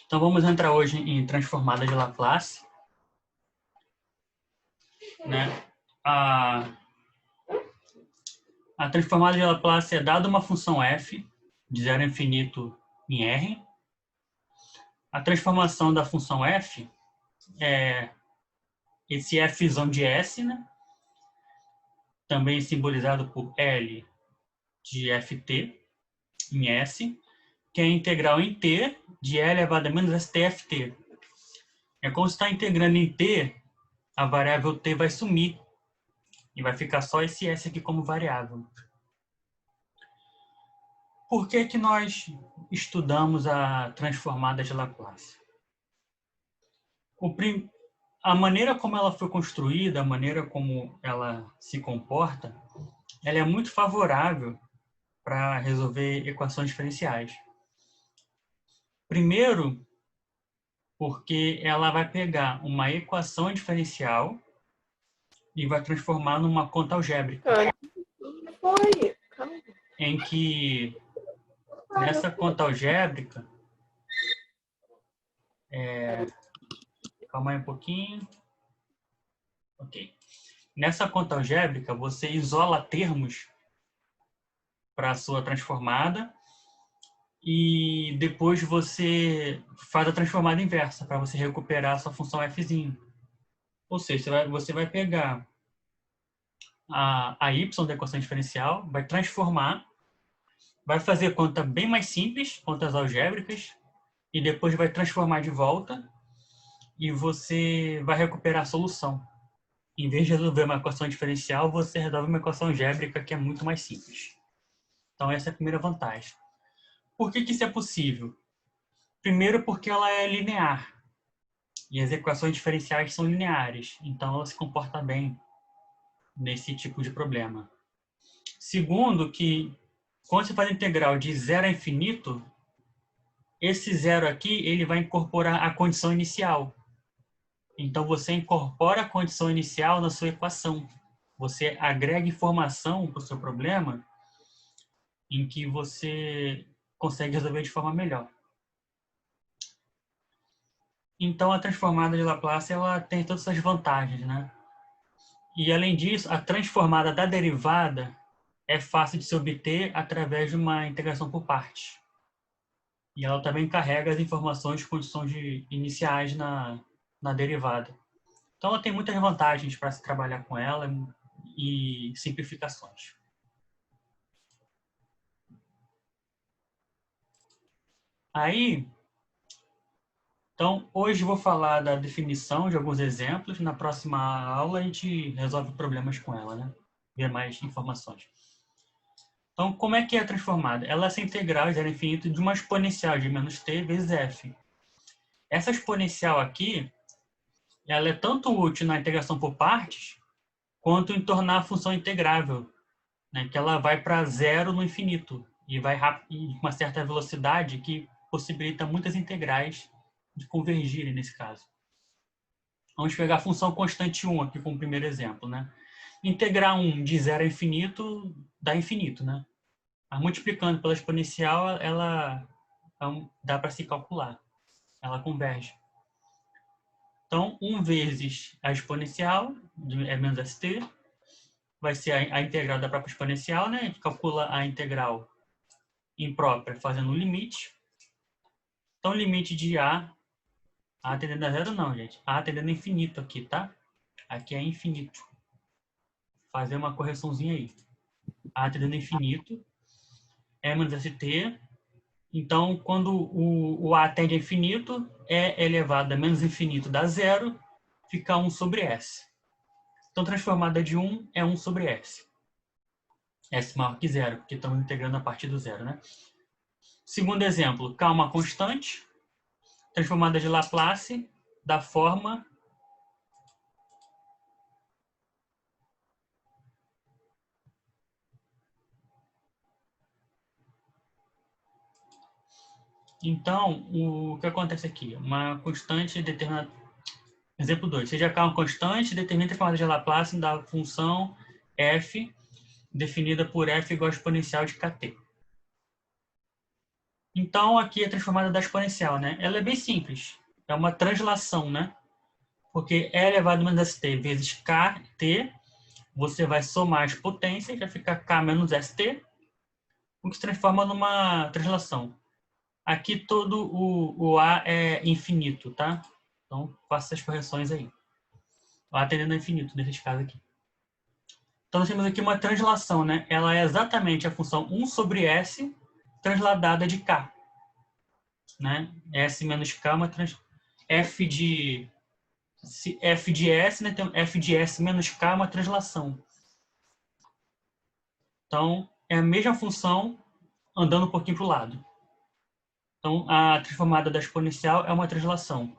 Então, vamos entrar hoje em transformada de Laplace. Né? A transformada de Laplace é dada uma função f, de 0 a infinito em R. A transformação da função f é esse f de S, né? Também simbolizado por L de ft em S, que é a integral em t de L elevado a menos STFT. É como se está integrando em t, a variável t vai sumir e vai ficar só esse S aqui como variável. Por que que nós estudamos a transformada de Laplace? A maneira como ela foi construída, a maneira como ela se comporta, ela é muito favorável para resolver equações diferenciais. Primeiro, porque ela vai pegar uma equação diferencial e vai transformar numa conta algébrica. Em que, nessa conta algébrica, calma aí um pouquinho. Ok. Nessa conta algébrica, você isola termos para a sua transformada e depois você faz a transformada inversa para você recuperar a sua função f'. Ou seja, você vai pegar a y da equação diferencial, vai transformar, vai fazer conta bem mais simples, contas algébricas, e depois vai transformar de volta e você vai recuperar a solução. Em vez de resolver uma equação diferencial, você resolve uma equação algébrica que é muito mais simples. Então, essa é a primeira vantagem. Por que que isso é possível? Primeiro, porque ela é linear. E as equações diferenciais são lineares. Então, ela se comporta bem nesse tipo de problema. Segundo, que quando você faz a integral de 0 a infinito, esse zero aqui ele vai incorporar a condição inicial. Então, você incorpora a condição inicial na sua equação. Você agrega informação para o seu problema em que você consegue resolver de forma melhor. Então, a transformada de Laplace ela tem todas essas vantagens, né? E, além disso, a transformada da derivada é fácil de se obter através de uma integração por partes. E ela também carrega as informações de condições iniciais na derivada. Então, ela tem muitas vantagens para se trabalhar com ela e simplificações. Aí, então, hoje vou falar da definição de alguns exemplos. Na próxima aula, a gente resolve problemas com ela, né? Ver mais informações. Então, como é que é transformada? Ela é essa integral zero a infinito de uma exponencial de menos t vezes f. Essa exponencial aqui, ela é tanto útil na integração por partes, quanto em tornar a função integrável, né? Que ela vai para zero no infinito e vai com uma certa velocidade que possibilita muitas integrais de convergirem nesse caso. Vamos pegar a função constante 1 aqui como primeiro exemplo, né? Integrar 1 de 0 a infinito dá infinito, né? Mas multiplicando pela exponencial, ela dá para se calcular. Ela converge. Então, 1 vezes a exponencial, é menos st, vai ser a integral da própria exponencial, né? A gente calcula a integral imprópria fazendo o limite. Então, limite de a tendendo a zero não, gente. A tendendo a infinito aqui, tá? Aqui é infinito. Fazer uma correçãozinha aí. A tendendo a infinito é menos st. Então, quando o a tende a infinito, é elevado a menos infinito dá zero, fica 1 sobre s. Então, transformada de 1 é 1 sobre s. S maior que zero, porque estamos integrando a partir do zero, né? Segundo exemplo, K uma constante, transformada de Laplace, da forma Então, o que acontece aqui? Uma constante determinada. Exemplo 2. Seja K uma constante, determina a transformada de Laplace da função f, definida por f igual a exponencial de kt. Então, aqui a transformada da exponencial, né? Ela é bem simples. É uma translação, né? Porque E elevado a menos st vezes kt, você vai somar as potências, vai ficar k menos st, o que se transforma numa translação. Aqui todo o A é infinito, tá? Então, faça essas correções aí. O A tendendo a infinito, nesse caso aqui. Então, nós temos aqui uma translação, né? Ela é exatamente a função 1 sobre S transladada de K. Né? S menos K é uma F de S, né? Tem F de S menos K é uma translação. Então, é a mesma função andando um pouquinho para o lado. Então, a transformada da exponencial é uma translação.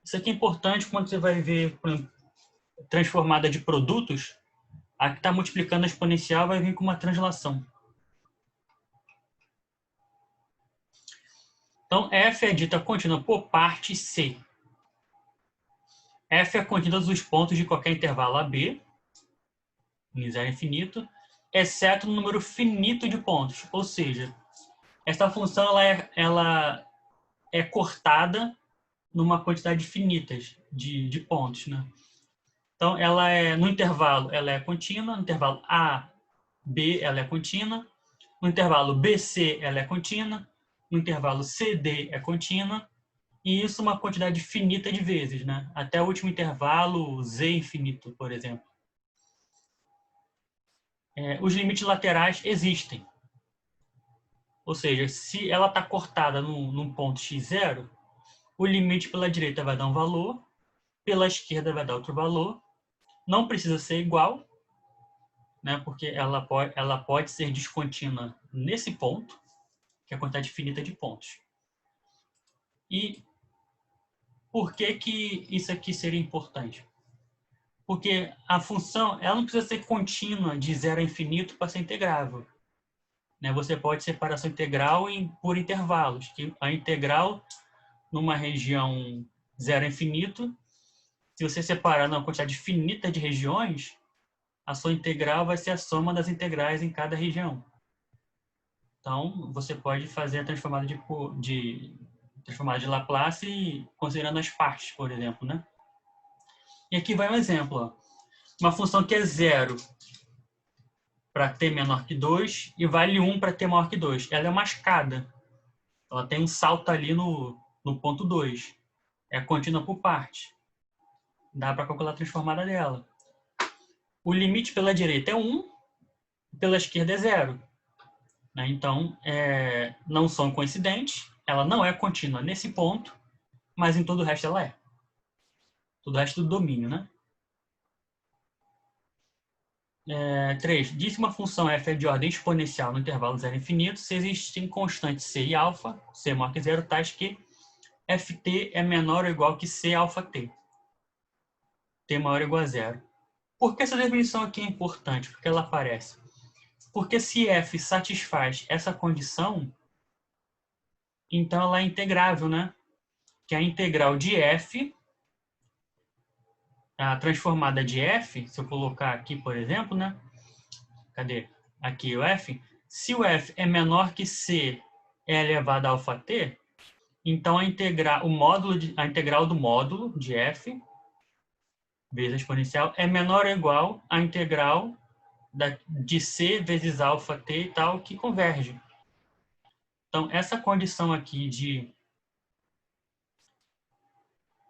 Isso aqui é importante quando você vai ver, por exemplo, transformada de produtos. A que está multiplicando a exponencial vai vir com uma translação. Então, f é dita contínua por parte C. F é contínua dos pontos de qualquer intervalo AB, em zero infinito, exceto no número finito de pontos. Ou seja, essa função ela é cortada numa quantidade finita de pontos. Né? Então, ela é, no intervalo ela é contínua, no intervalo A, B ela é contínua, no intervalo BC ela é contínua, no intervalo CD é contínua, e isso uma quantidade finita de vezes, né? Até o último intervalo Z infinito, por exemplo. Os limites laterais existem. Ou seja, se ela está cortada num ponto x0, o limite pela direita vai dar um valor, pela esquerda vai dar outro valor. Não precisa ser igual, né? Porque ela pode ser descontínua nesse ponto, que é a quantidade finita de pontos. E por que isso aqui seria importante? Porque a função ela não precisa ser contínua de zero a infinito para ser integrável. Né? Você pode separar sua integral por intervalos, que a integral numa região zero a infinito, se você separar numa quantidade finita de regiões, a sua integral vai ser a soma das integrais em cada região. Então, você pode fazer a transformada transformada de Laplace considerando as partes, por exemplo. Né? E aqui vai um exemplo. Ó. Uma função que é zero para t menor que 2 e vale 1 para t maior que 2. Ela é uma escada. Ela tem um salto ali no ponto 2. É contínua por parte. Dá para calcular a transformada dela. O limite pela direita é 1, pela esquerda é 0. Né? Então, não são coincidentes. Ela não é contínua nesse ponto, mas em todo o resto ela é. Todo o resto do domínio, né? 3. Diz que uma função f é de ordem exponencial no intervalo zero infinito se existem constantes c e alfa, c maior que zero, tais que ft é menor ou igual que c alfa t. T maior ou igual a zero. Por que essa definição aqui é importante? Porque ela aparece. Porque se f satisfaz essa condição, então ela é integrável, né? Que a integral de f, a transformada de f, se eu colocar aqui, por exemplo, né? Cadê? Aqui o f. Se o f é menor que c é elevado a alfa t, então a integral do módulo de f vezes a exponencial é menor ou igual à integral de c vezes alfa t e tal, que converge. Então, essa condição aqui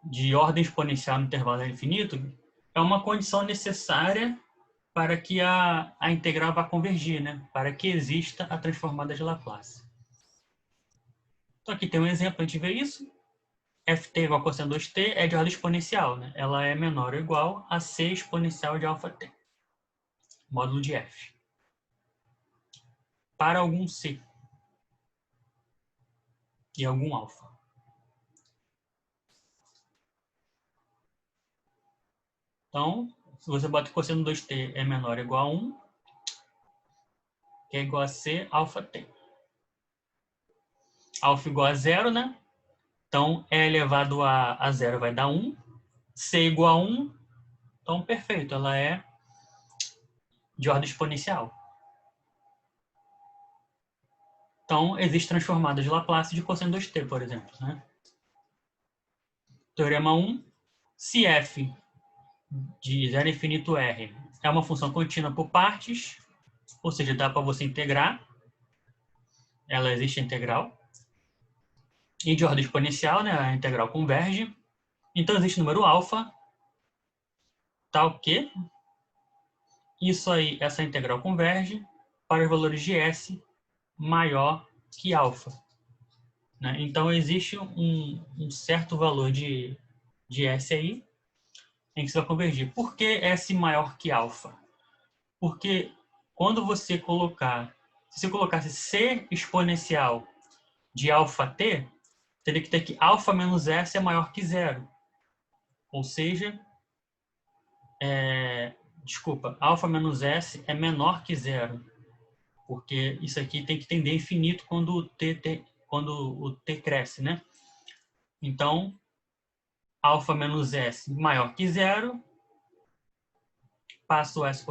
de ordem exponencial no intervalo infinito é uma condição necessária para que a integral vá convergir, né? Para que exista a transformada de Laplace. Então, aqui tem um exemplo para a gente ver isso. Ft igual a cosseno 2t é de ordem exponencial, né? Ela é menor ou igual a c exponencial de alfa t, módulo de f. Para algum c e algum alfa. Então, se você bota cosseno 2t é menor ou igual a 1, que é igual a c alfa t. Alfa igual a 0, né? Então, e elevado a 0 vai dar 1. C igual a 1. Então, perfeito. Ela é de ordem exponencial. Então, existe transformada de Laplace de cosseno 2t, por exemplo, né? Teorema 1, se f de 0 a infinito r é uma função contínua por partes, ou seja, dá para você integrar, ela existe integral, e de ordem exponencial, né, a integral converge, então existe número alfa, tal que isso aí, essa integral converge para os valores de s maior que alfa, né? Então existe um certo valor de s aí em que você vai convergir. Por que S maior que alfa? Porque quando você colocar, se você colocasse C exponencial de alfa t, teria que ter que alfa menos S é maior que zero. Ou seja, alfa menos S é menor que zero. Porque isso aqui tem que tender a infinito quando o t cresce, né? Então, alfa menos S maior que zero, passa o S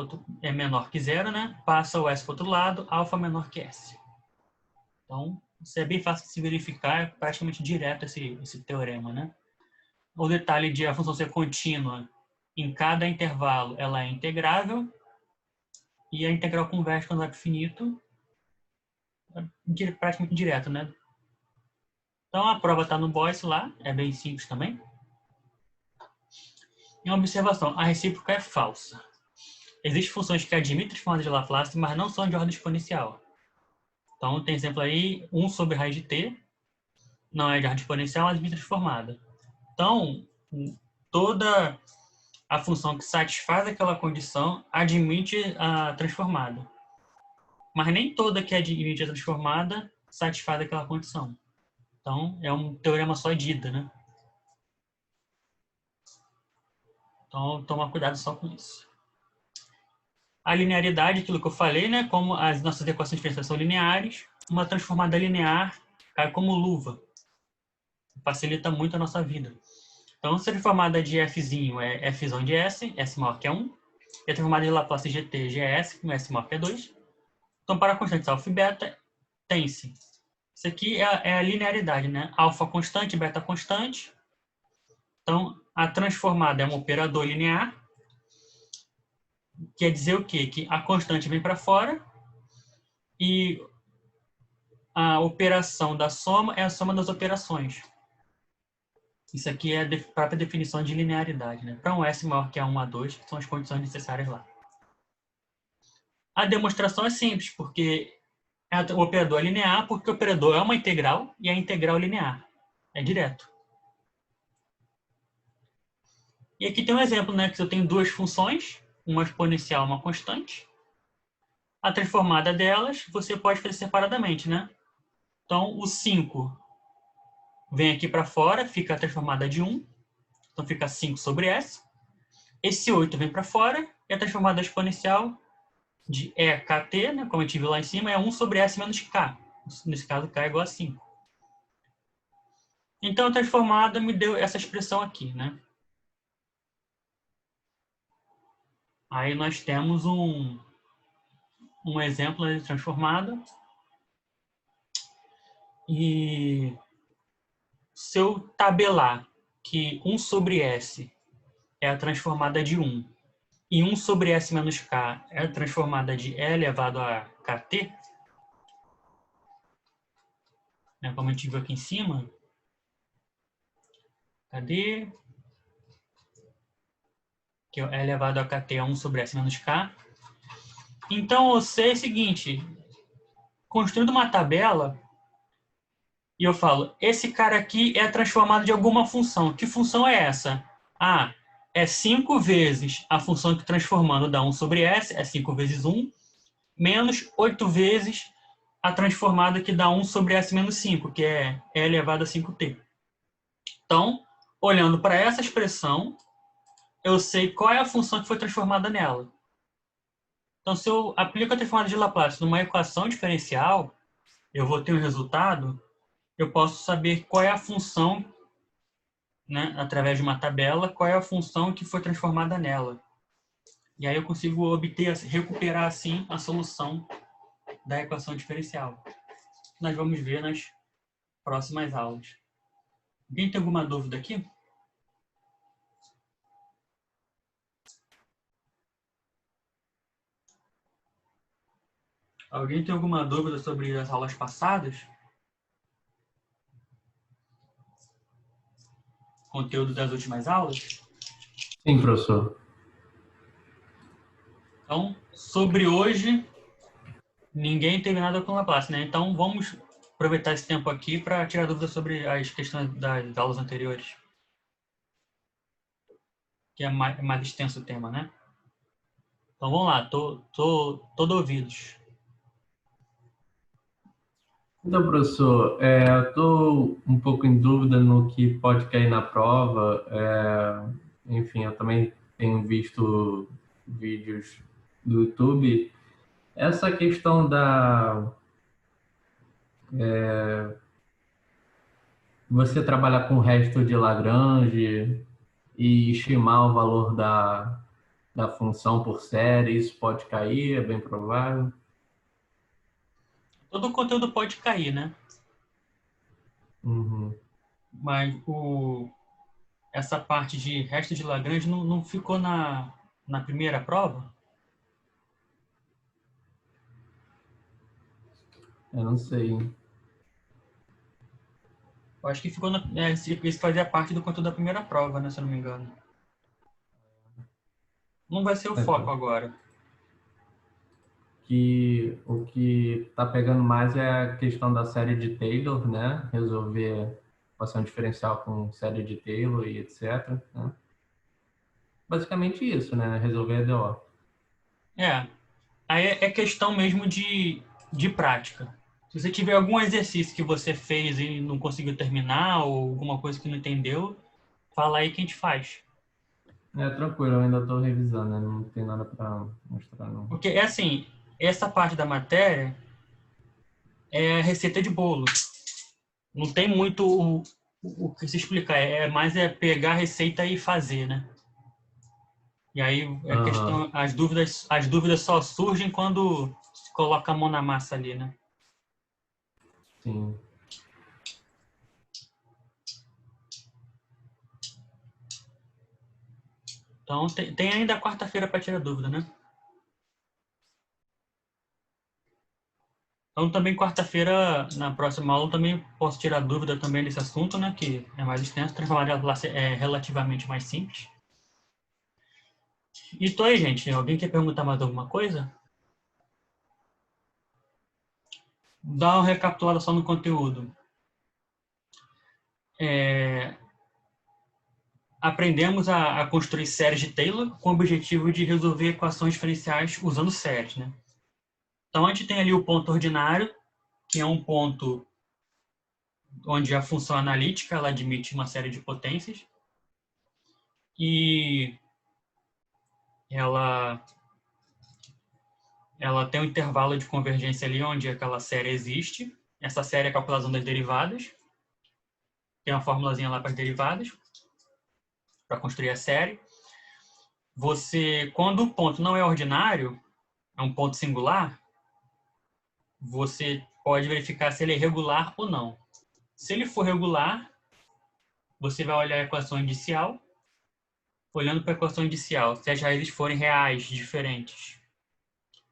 é menor que zero, né? Passa o S para o outro lado, alfa menor que S. Então, isso é bem fácil de se verificar, é praticamente direto esse teorema, né? O detalhe de a função ser contínua em cada intervalo, ela é integrável, e a integral converge quando vai para o infinito, é praticamente direto, né? Então, a prova está no Boyce lá, é bem simples também. E uma observação, a recíproca é falsa. Existem funções que admitem transformadas de Laplace, mas não são de ordem exponencial. Então, tem exemplo aí, 1 sobre raiz de t, não é de ordem exponencial, mas admite transformada. Então, toda a função que satisfaz aquela condição admite a transformada. Mas nem toda que admite a transformada satisfaz aquela condição. Então, é um teorema só de ida, né? Então, toma cuidado só com isso. A linearidade, aquilo que eu falei, né? Como as nossas equações diferenciais são lineares, uma transformada linear cai como luva. Facilita muito a nossa vida. Então, se a transformada de fzinho é f de s, s maior que é 1, e a transformada de Laplace gt, gs, com s maior que é 2. Então, para constantes alfa e beta, tem-se. Isso aqui é a linearidade, né? Alfa constante, beta constante. Então, a transformada é um operador linear. Quer dizer o quê? Que a constante vem para fora e a operação da soma é a soma das operações. Isso aqui é a própria definição de linearidade, né? Para um S maior que A1, A2, que são as condições necessárias lá. A demonstração é simples, porque o operador é linear, porque o operador é uma integral e a integral é linear. É direto. E aqui tem um exemplo, né? Que eu tenho duas funções, uma exponencial e uma constante. A transformada delas, você pode fazer separadamente, né? Então, o 5 vem aqui para fora, fica a transformada de 1. Então, fica 5 sobre S. Esse 8 vem para fora, e a transformada exponencial de EKT, né, como a gente viu lá em cima, é 1 sobre S menos K. Nesse caso, K é igual a 5. Então, a transformada me deu essa expressão aqui, né? Aí nós temos um exemplo de transformada. E se eu tabelar que 1 sobre S é a transformada de 1 e 1 sobre S menos K é a transformada de E elevado a KT, né, como a gente viu aqui em cima, cadê? Que é elevado a KT é 1 sobre S menos K. Então, eu sei o seguinte, construindo uma tabela, e eu falo, esse cara aqui é transformado de alguma função. Que função é essa? Ah, é 5 vezes a função que transformando dá 1 sobre S, é 5 vezes 1, menos 8 vezes a transformada que dá 1 sobre S menos 5, que é E elevado a 5t. Então, olhando para essa expressão, eu sei qual é a função que foi transformada nela. Então, se eu aplico a transformada de Laplace numa equação diferencial, eu vou ter um resultado, eu posso saber qual é a função, né, através de uma tabela, qual é a função que foi transformada nela. E aí eu consigo recuperar assim a solução da equação diferencial. nós vamos ver nas próximas aulas. Alguém tem alguma dúvida aqui? Alguém tem alguma dúvida sobre as aulas passadas? Conteúdo das últimas aulas? Sim, professor. Então, sobre hoje, ninguém teve nada com Laplace, né? Então, vamos aproveitar esse tempo aqui para tirar dúvidas sobre as questões das aulas anteriores, que é mais extenso o tema, né? Então, vamos lá, tô todo ouvidos. Então, professor, eu estou um pouco em dúvida no que pode cair na prova. Enfim, eu também tenho visto vídeos do YouTube. Essa questão da você trabalhar com o resto de Lagrange e estimar o valor da função por série, isso pode cair, é bem provável. Todo o conteúdo pode cair, né? Uhum. Mas essa parte de resto de Lagrange não ficou na primeira prova? Eu não sei. Eu acho que ficou isso fazia parte do conteúdo da primeira prova, né? Se eu não me engano. Não vai ser o foco agora. Que o que está pegando mais é a questão da série de Taylor, né? Resolver equação diferencial com série de Taylor e etc. Né? Basicamente isso, né? Resolver a EDO. Aí é questão mesmo de prática. Se você tiver algum exercício que você fez e não conseguiu terminar, ou alguma coisa que não entendeu, fala aí que a gente faz. Tranquilo, eu ainda estou revisando, né? Não tem nada para mostrar, não. Porque é assim, essa parte da matéria é receita de bolo. Não tem muito o que se explicar. Mais pegar a receita e fazer, né? E aí a Aham, questão, as dúvidas só surgem quando se coloca a mão na massa ali, né? sim. Então tem ainda quarta-feira para tirar dúvida, né? Então também quarta-feira, na próxima aula, também posso tirar dúvida também desse assunto, né? Que é mais extenso, transformar é relativamente mais simples. E tô aí, gente. Alguém quer perguntar mais alguma coisa? Dá uma recapitulação no conteúdo. É, aprendemos a construir séries de Taylor com o objetivo de resolver equações diferenciais usando séries, né? Então a gente tem ali o ponto ordinário, que é um ponto onde a função analítica ela admite uma série de potências e ela ela tem um intervalo de convergência ali onde aquela série existe. Essa série é a calculação das derivadas. Tem uma formulazinha lá para as derivadas, para construir a série. Quando o ponto não é ordinário, é um ponto singular, você pode verificar se ele é regular ou não. Se ele for regular, você vai olhar a equação inicial. Olhando para a equação inicial, se as raízes forem reais, diferentes.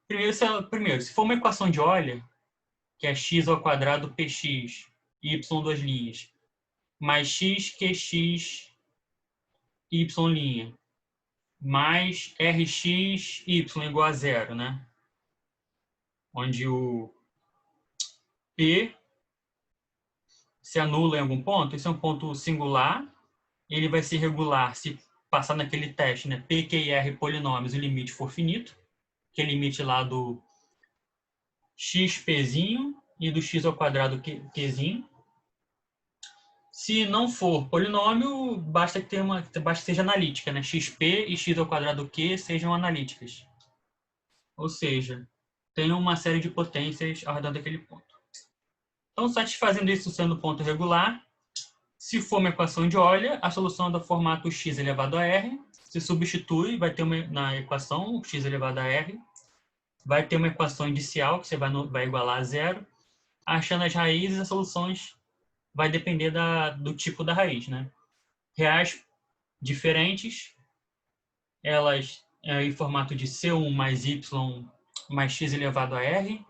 Primeiro, se for uma equação de Euler, que é x ao quadrado px, y duas linhas, mais x qx y linha, mais rx y igual a zero, né? Onde o p se anula em algum ponto, esse é um ponto singular, ele vai ser regular se passar naquele teste, né? P, Q e R polinômios, o limite for finito, que é o limite lá do xpzinho e do x ao quadrado qzinho. Se não for polinômio, basta que seja analítica, né? xp e x ao quadrado q sejam analíticas. Ou seja, tem uma série de potências ao redor daquele ponto. Então, satisfazendo isso sendo ponto regular, se for uma equação de Euler, a solução é do formato x elevado a r, se substitui, vai ter na equação x elevado a r, vai ter uma equação inicial que você vai igualar a zero, Achando as raízes, as soluções vai depender do tipo da raiz, né? Reais diferentes, elas em formato de C1 mais Y mais x elevado a R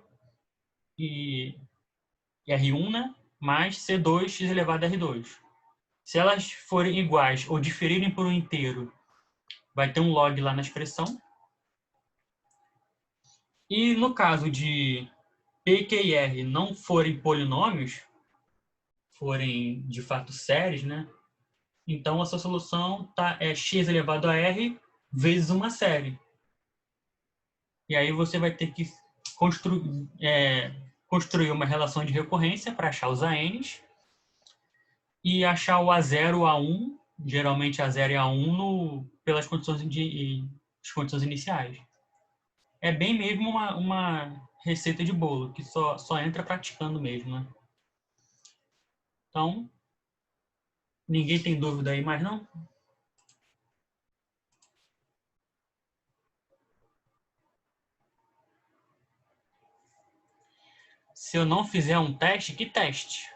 e R1, né? Mais C2 x elevado a R2. Se elas forem iguais ou diferirem por um inteiro, vai ter um log lá na expressão. E no caso de P, Q e R não forem polinômios, forem de fato séries, né? Então a sua solução é x elevado a R vezes uma série. E aí você vai ter que construir uma relação de recorrência para achar os ANs e achar o A0, A1, geralmente A0 e A1 pelas as condições iniciais. É bem mesmo uma receita de bolo, que só entra praticando mesmo, né? Então, ninguém tem dúvida aí mais não? Se eu não fizer um teste, que teste?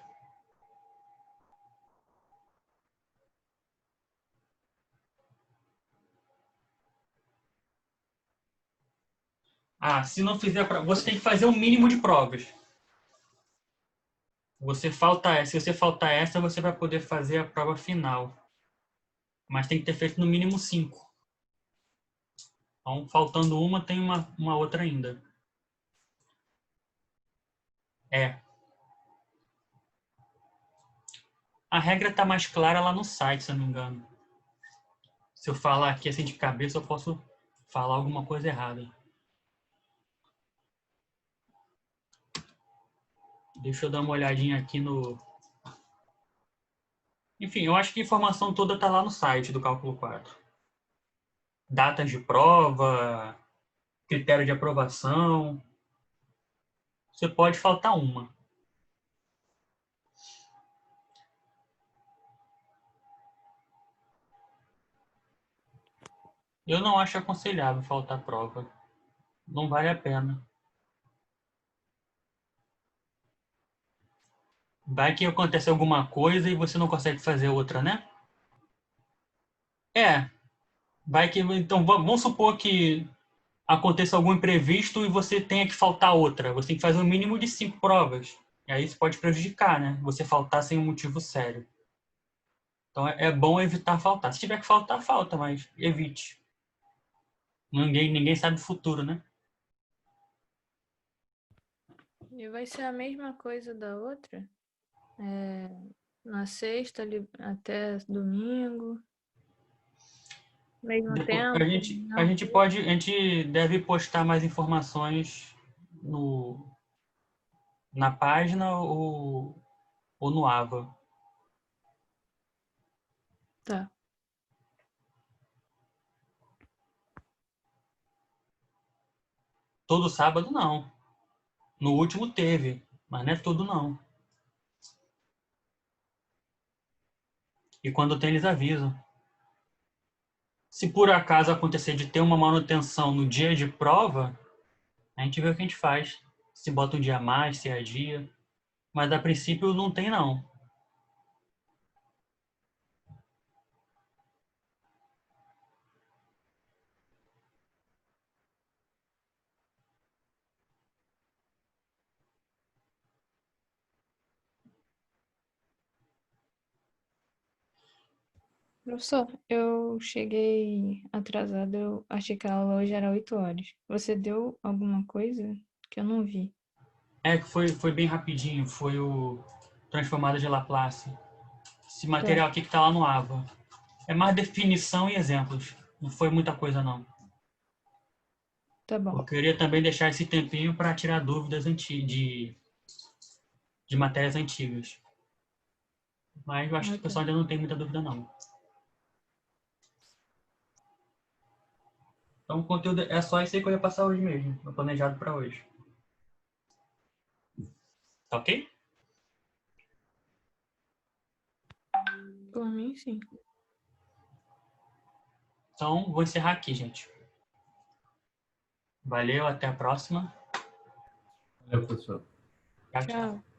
Ah, se não fizer, você tem que fazer um mínimo de provas. Se você faltar essa, você vai poder fazer a prova final. Mas tem que ter feito no mínimo 5. Então, faltando uma, tem uma outra ainda. É. A regra está mais clara lá no site, se eu não me engano. Se eu falar aqui assim de cabeça, eu posso falar alguma coisa errada. Deixa eu dar uma olhadinha aqui no... Enfim, eu acho que a informação toda está lá no site do Cálculo 4. Datas de prova, critério de aprovação. Você pode faltar uma. Eu não acho aconselhável faltar prova. Não vale a pena. Vai que acontece alguma coisa e você não consegue fazer outra, né? É. Vai que... Então, vamos supor que aconteça algum imprevisto e você tenha que faltar outra. Você tem que fazer um mínimo de 5 provas. E aí isso pode prejudicar, né? Você faltar sem um motivo sério. Então é bom evitar faltar. Se tiver que faltar, falta, mas evite. Ninguém sabe o futuro, né? E vai ser a mesma coisa da outra? Na sexta até domingo? Mesmo Depois, tempo? a gente deve postar mais informações na página ou no AVA. Tá. Todo sábado, não. No último teve, mas não é tudo, não. E quando tem, eles avisam. Se por acaso acontecer de ter uma manutenção no dia de prova, a gente vê o que a gente faz. Se bota um dia a mais, se adia. Mas a princípio não tem, não. Professor, eu cheguei atrasada, eu achei que a aula hoje era 8 horas. Você deu alguma coisa que eu não vi? É que foi bem rapidinho. Foi o Transformada de Laplace. Esse Tá, material aqui que está lá no AVA. É mais definição e exemplos. Não foi muita coisa, não. tá bom. Eu queria também deixar esse tempinho para tirar dúvidas de matérias antigas. Mas eu acho que o Ok. pessoal ainda não tem muita dúvida, não. Então o conteúdo é só isso aí que eu ia passar hoje mesmo. Tô planejado para hoje. Tá ok? Por mim, sim. Então vou encerrar aqui, gente. Valeu, até a próxima. Valeu, professor. Tchau, tchau. Tchau.